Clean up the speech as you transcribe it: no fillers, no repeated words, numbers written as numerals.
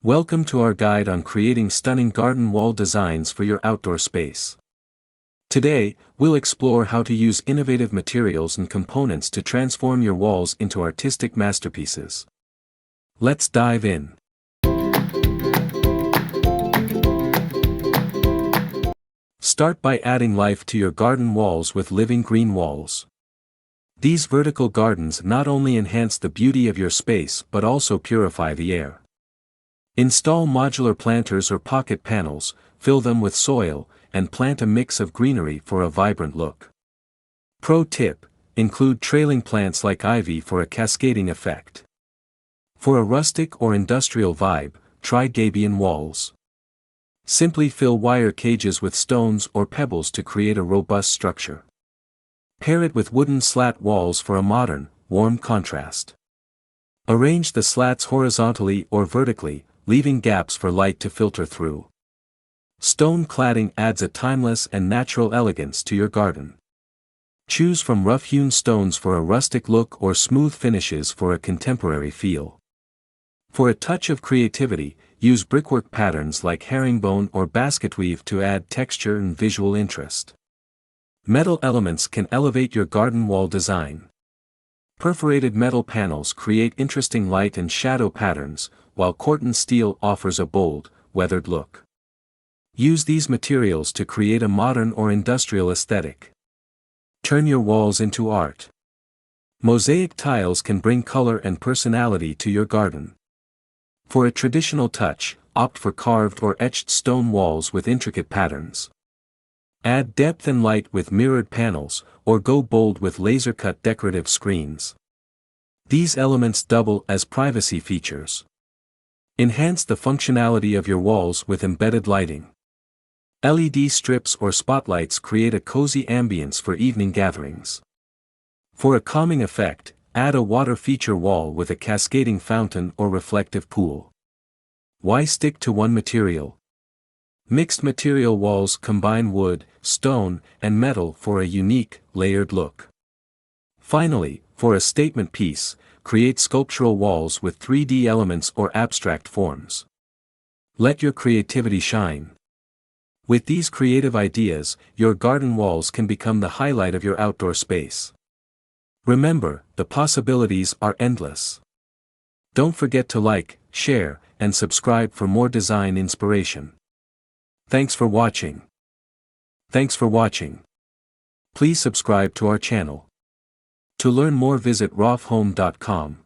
Welcome to our guide on creating stunning garden wall designs for your outdoor space. Today, we'll explore how to use innovative materials and components to transform your walls into artistic masterpieces. Let's dive in. Start by adding life to your garden walls with living green walls. These vertical gardens not only enhance the beauty of your space but also purify the air. Install modular planters or pocket panels, fill them with soil, and plant a mix of greenery for a vibrant look. Pro tip: include trailing plants like ivy for a cascading effect. For a rustic or industrial vibe, try Gabion walls. Simply fill wire cages with stones or pebbles to create a robust structure. Pair it with wooden slat walls for a modern, warm contrast. Arrange the slats horizontally or vertically, leaving gaps for light to filter through. Stone cladding adds a timeless and natural elegance to your garden. Choose from rough-hewn stones for a rustic look or smooth finishes for a contemporary feel. For a touch of creativity, use brickwork patterns like herringbone or basket weave to add texture and visual interest. Metal elements can elevate your garden wall design. Perforated metal panels create interesting light and shadow patterns, while Corten steel offers a bold, weathered look. Use these materials to create a modern or industrial aesthetic. Turn your walls into art. Mosaic tiles can bring color and personality to your garden. For a traditional touch, opt for carved or etched stone walls with intricate patterns. Add depth and light with mirrored panels, or go bold with laser-cut decorative screens. These elements double as privacy features. Enhance the functionality of your walls with embedded lighting. LED strips or spotlights create a cozy ambience for evening gatherings. For a calming effect, add a water feature wall with a cascading fountain or reflective pool. Why stick to one material? Mixed material walls combine wood, stone, and metal for a unique, layered look. Finally, for a statement piece, create sculptural walls with 3D elements or abstract forms. Let your creativity shine. With these creative ideas, your garden walls can become the highlight of your outdoor space. Remember, the possibilities are endless. Don't forget to like, share, and subscribe for more design inspiration. Thanks for watching. Please subscribe to our channel. To learn more, visit rawfhome.com.